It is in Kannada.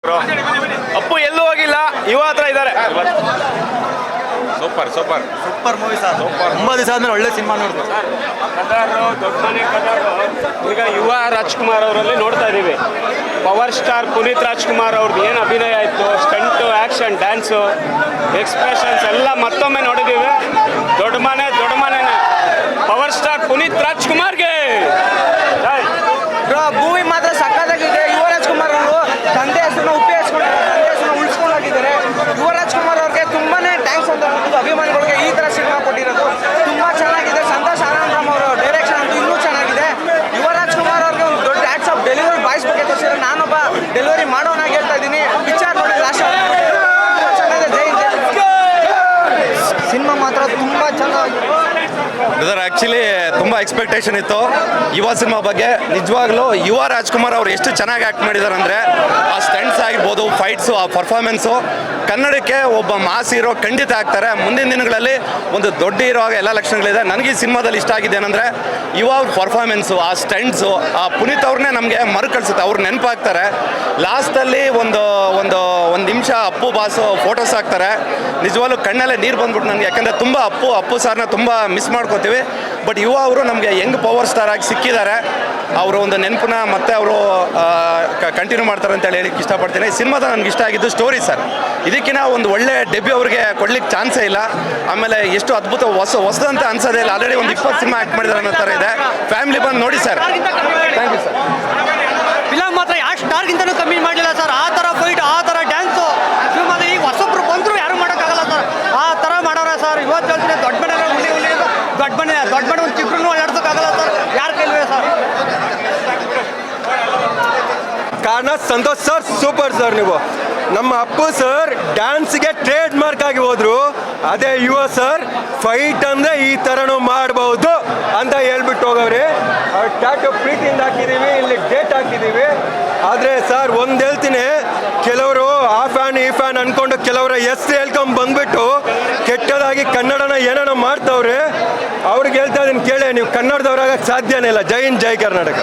ಅಪ್ಪು ಎಲ್ಲೂ ಹೋಗಿಲ್ಲ, ಯುವ ಹತ್ರ ಇದ್ದಾರೆ. Super super super movie sir. ತುಂಬಾ ದಿವಸ ಆದ್ಮೇಲೆ ಒಳ್ಳೆ ಸಿನಿಮಾ ನೋಡ್ಬೋದು. ಈಗ ಯುವ ರಾಜ್ಕುಮಾರ್ ಅವರಲ್ಲಿ ನೋಡ್ತಾ ಇದೀವಿ. ಪವರ್ ಸ್ಟಾರ್ ಪುನೀತ್ ರಾಜ್ಕುಮಾರ್ ಅವ್ರದ್ದು ಏನು ಅಭಿನಯ ಆಯಿತು, ಸ್ಟಂಟು, ಆ್ಯಕ್ಷನ್, ಡ್ಯಾನ್ಸು, ಎಕ್ಸ್ಪ್ರೆಷನ್ಸ್ ಎಲ್ಲ ಮತ್ತೊಮ್ಮೆ ನೋಡಿದ್ದೀವಿ. ದೊಡ್ಡ ಮನೆನೇ ಪವರ್ ಸ್ಟಾರ್ ಪುನೀತ್ ರಾಜ್ಕುಮಾರ್ಗೆ. ಮೂವಿ ಮಾತ್ರ ಸಕ್ಕತ್ತಾಗಿದೆ. ಯುವ ರಾಜ್ಕುಮಾರ್ ಅವರು ತಂದೆ ಹೆಸರನ್ನ ಉಪಯೋಗಿಸ್ಕೊಂಡಿದ್ದಾರೆ, ತಂದೆ ಹೆಸರನ್ನ ಉಳಿಸ್ಕೊಂಡು ಹೋಗಿದ್ದಾರೆ. ಯುವ ರಾಜ್ಕುಮಾರ್ ಅವ್ರಿಗೆ ತುಂಬಾನೇ ಥ್ಯಾಂಕ್ಸ್ ಅಂತ ಹೇಳ್ಬೋದು. ಅಭಿಮಾನಿಗಳಿಗೆ ಈ ಥರ ಸಿನಿಮಾ ಕೊಟ್ಟಿರೋದು ತುಂಬ ಚೆನ್ನಾಗಿದೆ. ಸಂತೋಷ್ ಆನಂದರಾಮ್ ಅವರ ಡೈರೆಕ್ಷನ್ ಅಂತೂ ಇನ್ನೂ ಚೆನ್ನಾಗಿದೆ. ಯುವ ರಾಜ್ಕುಮಾರ್ ಅವ್ರಿಗೆ ಒಂದು ದೊಡ್ಡ ಹ್ಯಾಟ್ಸ್ ಆಫ್. ಡೆಲಿವರಿ ಬಾಯ್ಸ್ ಬಗ್ಗೆ ತೋರಿಸಿದ್ರೆ ನಾನೊಬ್ಬ ಡೆಲಿವರಿ ಮಾಡೋನಾಗಿ ಹೇಳ್ತಾ ಇದ್ದೀನಿ. ಪಿಕ್ಚರ್ ನೋಡಿ ಲಾಸ್ಟ್ ಚೆನ್ನಾಗಿದೆ. ಸಿನಿಮಾ ಮಾತ್ರ ತುಂಬ ಚೆನ್ನಾಗಿದೆ. ಬ್ರದರ್, ಆ್ಯಕ್ಚುಲಿ ತುಂಬ ಎಕ್ಸ್ಪೆಕ್ಟೇಷನ್ ಇತ್ತು ಯುವ ಸಿನಿಮಾ ಬಗ್ಗೆ. ನಿಜವಾಗ್ಲೂ ಯುವ ರಾಜ್ಕುಮಾರ್ ಅವ್ರು ಎಷ್ಟು ಚೆನ್ನಾಗಿ ಆ್ಯಕ್ಟ್ ಮಾಡಿದ್ದಾರೆ ಅಂದರೆ, ಆ ಸ್ಟಂಟ್ಸ್ ಆಗಿರ್ಬೋದು, ಫೈಟ್ಸು, ಆ ಪರ್ಫಾರ್ಮೆನ್ಸು ಕನ್ನಡಕ್ಕೆ ಒಬ್ಬ ಮಾಸ್ ಹೀರೋ ಖಂಡಿತ ಆಗ್ತಾರೆ. ಮುಂದಿನ ದಿನಗಳಲ್ಲಿ ಒಂದು ದೊಡ್ಡ ಹೀರೋ ಆಗ ಎಲ್ಲ ಲಕ್ಷಣಗಳಿದೆ. ನನಗೆ ಈ ಸಿನಿಮಾದಲ್ಲಿ ಇಷ್ಟ ಆಗಿದೆ ಏನಂದರೆ, ಯುವ ಅವ್ರ ಪರ್ಫಾರ್ಮೆನ್ಸು, ಆ ಸ್ಟಂಟ್ಸು, ಆ ಪುನೀತ್ ಅವ್ರನ್ನೇ ನಮಗೆ ಮರುಕಳಿಸುತ್ತೆ. ಅವ್ರು ನೆನಪಾಗ್ತಾರೆ. ಲಾಸ್ಟಲ್ಲಿ ಒಂದು ನಿಮಿಷ ಅಪ್ಪು ಬಾಸು ಫೋಟೋಸ್ ಹಾಕ್ತಾರೆ. ನಿಜವಾಗ್ಲೂ ಕಣ್ಣಲ್ಲೇ ನೀರು ಬಂದ್ಬಿಟ್ಟು ನನಗೆ, ಯಾಕಂದರೆ ತುಂಬ ಅಪ್ಪು ಸಾರ್ನ ತುಂಬ ಮಿಸ್ ಮಾಡ್ಕೋತೀವಿ. ಬಟ್ ಯುವ ಅವರು ನಮಗೆ ಯಂಗ್ ಪವರ್ ಸ್ಟಾರ್ ಆಗಿ ಸಿಕ್ಕಿದ್ದಾರೆ. ಅವರು ಒಂದು ನೆನಪನ್ನ ಮತ್ತೆ ಅವರು ಕಂಟಿನ್ಯೂ ಮಾಡ್ತಾರೆ ಅಂತೇಳಿ ಹೇಳಿಕ್ಕೆ ಇಷ್ಟಪಡ್ತೀನಿ. ಸಿನಿಮಾದ ನನಗೆ ಇಷ್ಟ ಆಗಿದ್ದು ಸ್ಟೋರಿ ಸರ್. ಇದಕ್ಕಿಂತ ಒಂದು ಒಳ್ಳೆ ಡೆಬ್ಯೂ ಅವ್ರಿಗೆ ಕೊಡ್ಲಿಕ್ಕೆ ಚಾನ್ಸೇ ಇಲ್ಲ. ಆಮೇಲೆ ಎಷ್ಟು ಅದ್ಭುತ ಹೊಸದಂತ ಅನ್ಸೋದೇ ಇಲ್ಲ. ಆಲ್ರೆಡಿ ಒಂದು 20 ಸಿನಿಮಾ ಆ್ಯಕ್ಟ್ ಮಾಡಿದ್ದಾರೆ ಅನ್ನೋ ಥರ ಇದೆ. ಫ್ಯಾಮಿಲಿ ಬಂದು ನೋಡಿ sir. Thank you sir. Film ಮಾತ್ರ ಯಾವ ಸ್ಟಾರ್ಗಿಂತನೂ ಕಮ್ಮಿ ಮಾಡಲಿಲ್ಲ ಸರ್. ಆ ಥರ ಫೈಟ್, ಆ ಥರ ಡ್ಯಾನ್ಸು ಸಿನಿಮಾದ ಈಗ ಹೊಸೊಬ್ರು ಬಂದರೂ ಯಾರು ಮಾಡೋಕ್ಕಾಗಲ್ಲ ಸರ್. ಆ ಥರ ಮಾಡೋರ ಸರ್. ಇವತ್ತು ಹೇಳ್ತೀನಿ, ದೊಡ್ಡ ಮನೆ ದೊಡ್ಡ ಮನೆ ಒಂದು ಚಿಕ್ಕರೂ ಓಡಾಡ್ಸೋಕ್ಕಾಗಲ್ಲ ಸರ್. ಯಾರು ಕೈಲ್ವೇ ಸರ್. ಕಾರಣ ಸಂತೋಷ್ ಸರ್, ಸೂಪರ್ ಸರ್. ನೀವು ನಮ್ಮ ಅಪ್ಪು ಸರ್ ಡ್ಯಾನ್ಸ್ಗೆ ಟ್ರೇಡ್ ಮಾರ್ಕ್ ಆಗಿ ಹೋದ್ರು. ಅದೇ ಯುವ ಸರ್ ಫೈಟ್ ಅಂದರೆ ಈ ಥರನೂ ಮಾಡ್ಬೋದು ಅಂತ ಹೇಳ್ಬಿಟ್ಟು ಹೋಗವ್ರಿ. ಟ್ಯಾಟು ಪ್ರೀತಿಯಿಂದ ಹಾಕಿದ್ದೀವಿ, ಇಲ್ಲಿ ಡೇಟ್ ಹಾಕಿದ್ದೀವಿ. ಆದರೆ ಸರ್ ಒಂದು ಹೇಳ್ತೀನಿ, ಕೆಲವರು ಆ ಫ್ಯಾನ್ ಈ ಫ್ಯಾನ್ ಅಂದ್ಕೊಂಡು ಕೆಲವರ ಹೆಸ್ರು ಹೇಳ್ಕೊಂಡು ಬಂದ್ಬಿಟ್ಟು ಕೆಟ್ಟದಾಗಿ ಕನ್ನಡನ ಏನೇನೋ ಮಾಡ್ತಾವ್ರೆ. ಅವ್ರಿಗೆ ಹೇಳ್ತಾ ಇದೀನಿ ಕೇಳಿ, ನೀವು ಕನ್ನಡದವ್ರಾಗಕ್ಕೆ ಸಾಧ್ಯನೇ ಇಲ್ಲ. ಜೈ ಹಿಂದ್, ಜೈ ಕರ್ನಾಟಕ.